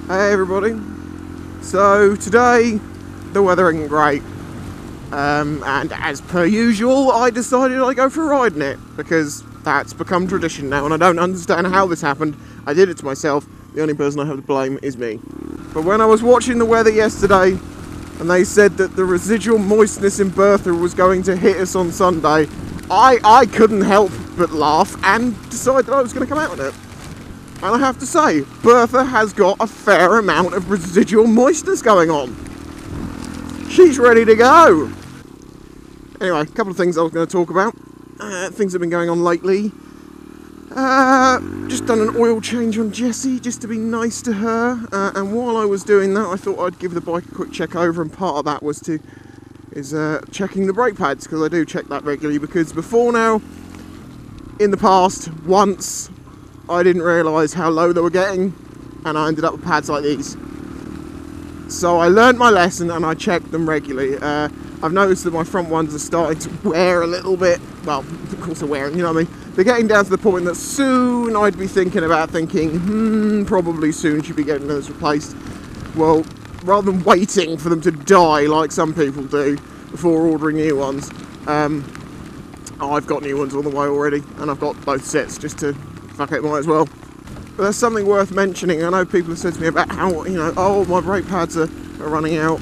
Hey everybody. So today the weather isn't great, and as per usual I decided I'd go for a ride in it because that's become tradition now and I don't understand how this happened. I did it to myself. The only person I have to blame is me. But when I was watching the weather yesterday and they said that the residual moistness in Bertha was going to hit us on Sunday, I couldn't help but laugh and decide that I was going to come out on it. And I have to say, Bertha has got a fair amount of residual moistness going on. She's ready to go. Anyway, a couple of things I was going to talk about. Things that have been going on lately. Just done an oil change on Jessie, just to be nice to her. And while I was doing that, I thought I'd give the bike a quick check over, and part of that was checking the brake pads, because I do check that regularly, because before now, in the past, once, I didn't realise how low they were getting, and I ended up with pads like these. So I learnt my lesson and I checked them regularly. I've noticed that my front ones are starting to wear a little bit. Well, of course they're wearing, you know what I mean? They're getting down to the point that soon I'd be thinking, probably soon should be getting those replaced. Well, rather than waiting for them to die like some people do before ordering new ones, I've got new ones on the way already, and I've got both sets just to fuck it, might as well. But there's something worth mentioning. I know people have said to me about how, oh, my brake pads are running out,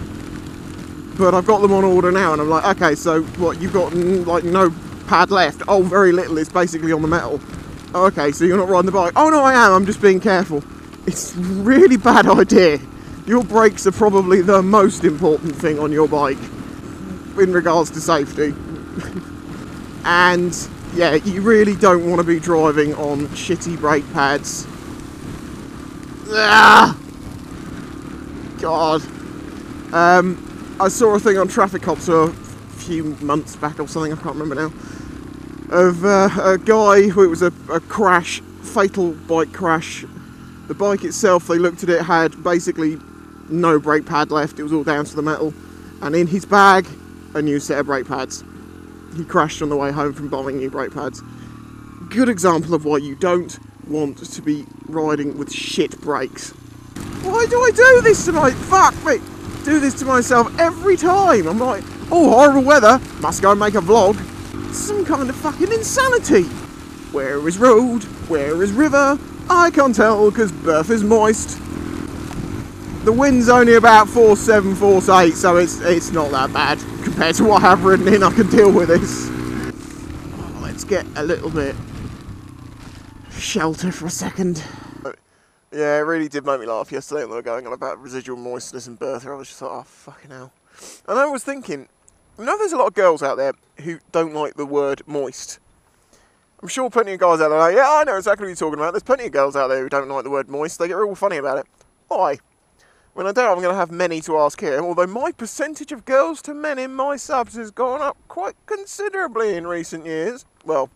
but I've got them on order now, and I'm like, okay, so what, you've got like no pad left? Oh, very little, it's basically on the metal. Oh, okay, so you're not riding the bike? Oh no, I am, I'm just being careful. It's a really bad idea. Your brakes are probably the most important thing on your bike in regards to safety. And yeah, you really don't want to be driving on shitty brake pads. Ah! God. I saw a thing on Traffic Cops a few months back or something, I can't remember now, of a guy who, it was a crash, fatal bike crash. The bike itself, they looked at it, had basically no brake pad left, it was all down to the metal, and in his bag, a new set of brake pads. He crashed on the way home from buying new brake pads. Good example of why you don't want to be riding with shit brakes. Why do I do this to do this to myself every time? I'm like, oh, horrible weather, must go and make a vlog. Some kind of fucking insanity. Where is road? Where is river? I can't tell because Bertha's moist. The wind's only about 4.7, 4.8, so it's not that bad. Compared to what I have ridden in, I can deal with this. Oh, let's get a little bit shelter for a second. Yeah, it really did make me laugh yesterday when they were going on about residual moistness in Bertha. I was just like, oh, fucking hell. And I was thinking, there's a lot of girls out there who don't like the word moist. I'm sure plenty of guys out there are like, yeah, I know exactly what you're talking about. There's plenty of girls out there who don't like the word moist. They get real funny about it. Why? When I doubt I'm going to have many to ask here, although my percentage of girls to men in my subs has gone up quite considerably in recent years. Well,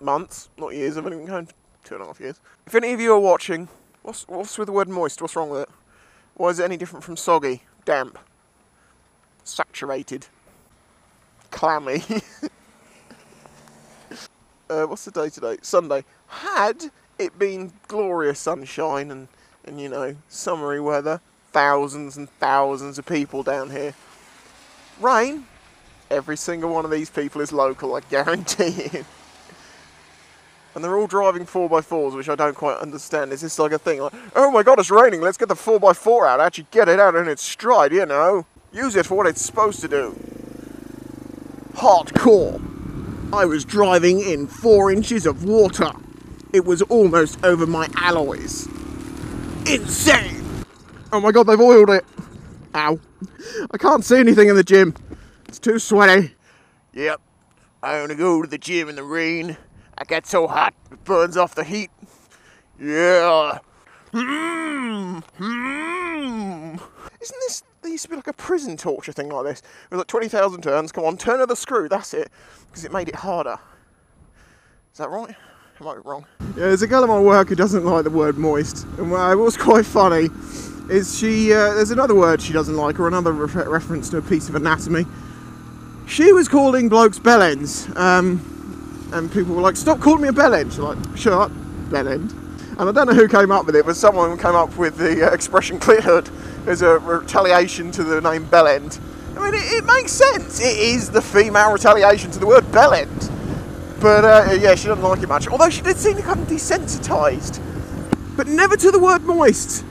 months, not years. I've only been going for 2.5 years. If any of you are watching, what's with the word moist? What's wrong with it? Why is it any different from soggy, damp, saturated, clammy? What's the day today? Sunday. Had it been glorious sunshine and summery weather, thousands and thousands of people down here. Rain, every single one of these people is local, I guarantee you. And they're all driving 4x4s, which I don't quite understand. Is this like a thing like, oh my god, it's raining, let's get the 4x4 out, actually get it out in its stride, use it for what it's supposed to do. Hardcore. I was driving in 4 inches of water. It was almost over my alloys. Insane! Oh my god, they've oiled it. Ow. I can't see anything in the gym. It's too sweaty. Yep. I only go to the gym in the rain. I get so hot, it burns off the heat. Yeah. Isn't this, there used to be like a prison torture thing like this. It was like 20,000 turns. Come on, turn of the screw, that's it. Because it made it harder. Is that right? I might be wrong. Yeah, there's a girl at my work who doesn't like the word moist. And what was quite funny is there's another word she doesn't like, or another reference to a piece of anatomy. She was calling blokes bellends. And people were like, stop calling me a bellend. She's like, shut up, bellend. And I don't know who came up with it, but someone came up with the expression clit hood as a retaliation to the name Bellend. I mean, it makes sense. It is the female retaliation to the word Bellend. But yeah, she doesn't like it much. Although she did seem to become desensitised. But never to the word moist.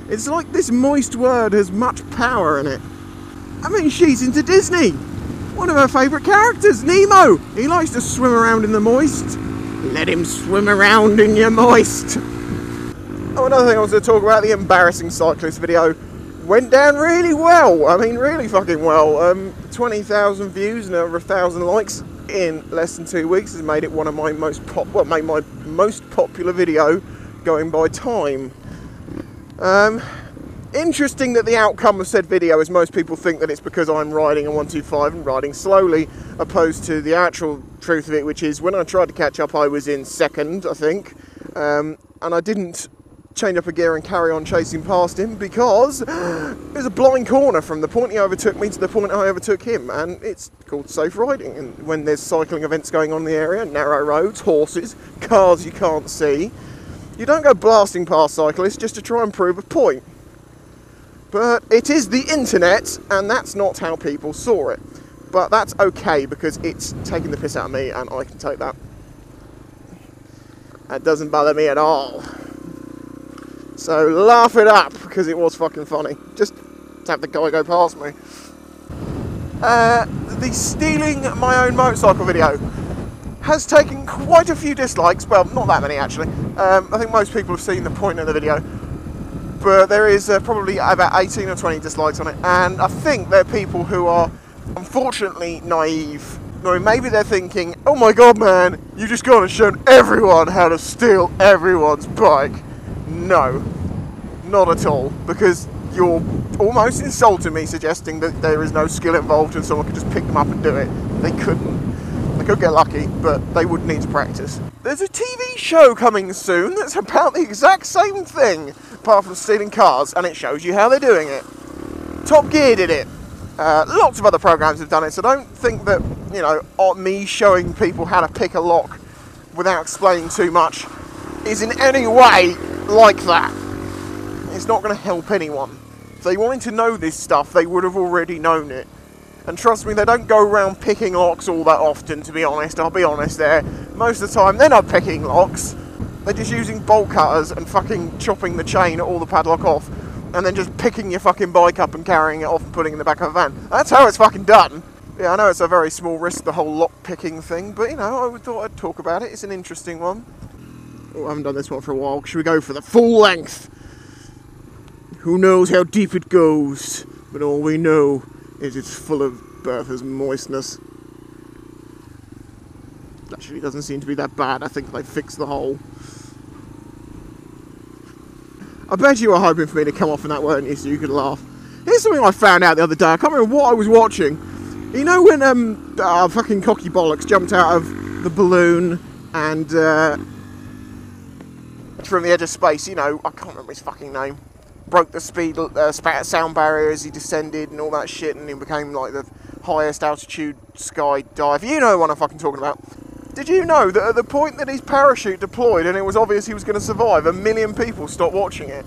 It's like this moist word has much power in it. I mean, she's into Disney. One of her favourite characters, Nemo. He likes to swim around in the moist. Let him swim around in your moist. Oh, another thing I was going to talk about, the embarrassing cyclist video went down really well. I mean, really fucking well. 20,000 views and over 1,000 likes in less than 2 weeks has made it one of my most popular video going by time. Interesting that the outcome of said video is most people think that it's because I'm riding a 125 and riding slowly, opposed to the actual truth of it, which is when I tried to catch up I was in second, I think, and I didn't change up a gear and carry on chasing past him because there's a blind corner from the point he overtook me to the point I overtook him, and it's called safe riding. And when there's cycling events going on in the area, narrow roads, horses, cars you can't see, you don't go blasting past cyclists just to try and prove a point. But it is the internet, and that's not how people saw it. But that's okay, because it's taking the piss out of me, and I can take that. That doesn't bother me at all. So laugh it up, because it was fucking funny. Just to have the guy go past me. The stealing my own motorcycle video has taken quite a few dislikes. Well, not that many actually. I think most people have seen the point of the video. But there is probably about 18 or 20 dislikes on it. And I think they're people who are unfortunately naive. I mean, maybe they're thinking, oh my god man, you just gone and shown everyone how to steal everyone's bike. No, not at all, because you're almost insulting me suggesting that there is no skill involved and someone could just pick them up and do it. They couldn't. They could get lucky, but they would need to practice. There's a TV show coming soon that's about the exact same thing, apart from stealing cars, and it shows you how they're doing it. Top Gear did it. Lots of other programs have done it, so don't think that, you know, me showing people how to pick a lock without explaining too much is in any way like that. It's not going to help anyone. If they wanted to know this stuff, they would have already known it. And trust me, they don't go around picking locks all that often, to be honest. I'll be honest there. Most of the time, they're not picking locks. They're just using bolt cutters and fucking chopping the chain or the padlock off, and then just picking your fucking bike up and carrying it off and putting it in the back of a van. That's how it's fucking done. Yeah, I know it's a very small risk, the whole lock picking thing, but you know, I thought I'd talk about it. It's an interesting one. Oh, I haven't done this one for a while. Should we go for the full length? Who knows how deep it goes, but all we know is it's full of Bertha's moistness. Actually, it doesn't seem to be that bad. I think they fixed the hole. I bet you were hoping for me to come off in that, weren't you, so you could laugh. Here's something I found out the other day. I can't remember what I was watching. You know when fucking cocky bollocks jumped out of the balloon and from the edge of space, you know, I can't remember his fucking name, broke the sound barrier as he descended and all that shit, and he became like the highest altitude sky dive. You know what I'm fucking talking about. Did you know that at the point that his parachute deployed and it was obvious he was going to survive, 1 million people stopped watching it?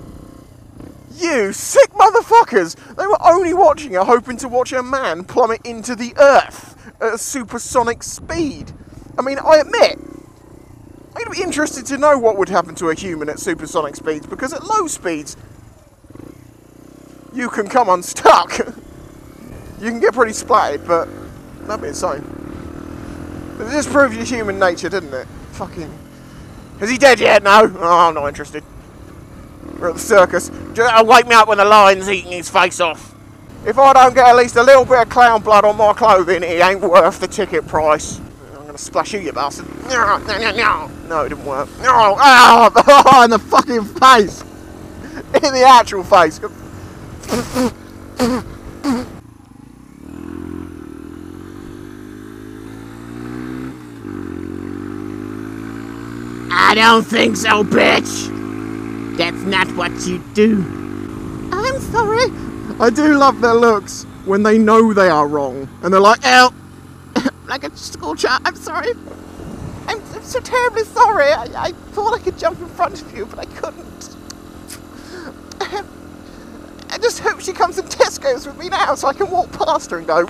You sick motherfuckers! They were only watching it hoping to watch a man plummet into the earth at a supersonic speed. I mean, I admit, I'd be interested to know what would happen to a human at supersonic speeds, because at low speeds, you can come unstuck. You can get pretty splattered, but that'd be insane. But it just proves your human nature, didn't it? Fucking... Is he dead yet? No? Oh, I'm not interested. We're at the circus. Just wake me up when the lion's eating his face off. If I don't get at least a little bit of clown blood on my clothing, it ain't worth the ticket price. I'm going to splash you bastard. No, it didn't work. Oh, in the fucking face. In the actual face. I don't think so, bitch. That's not what you do. I'm sorry. I do love their looks when they know they are wrong. And they're like, "Ow." Like a school child. I'm sorry. I'm I'm so terribly sorry. I thought I could jump in front of you, but I couldn't. I just hope she comes in Tesco's with me now so I can walk past her and go,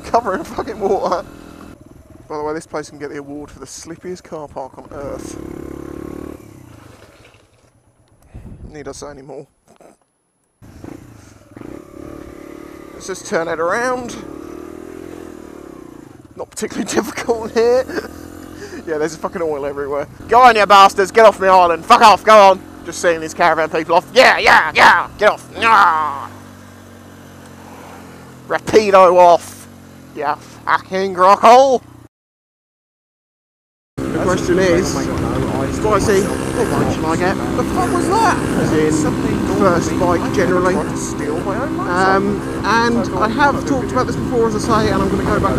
cover her in fucking water. By the way, this place can get the award for the slippiest car park on earth. Need I say any more? Let's just turn it around. Not particularly difficult here. Yeah, there's fucking oil everywhere. Go on, you bastards, get off my island. Fuck off, go on. Just seeing these caravan people off. Yeah, get off. Nah. Rapido off. Yeah, fucking grockhole. The question is, Spicy, what bike should I get? The fuck was that? As in, first bike generally. And I have talked about this before, as I say, and I'm going to go back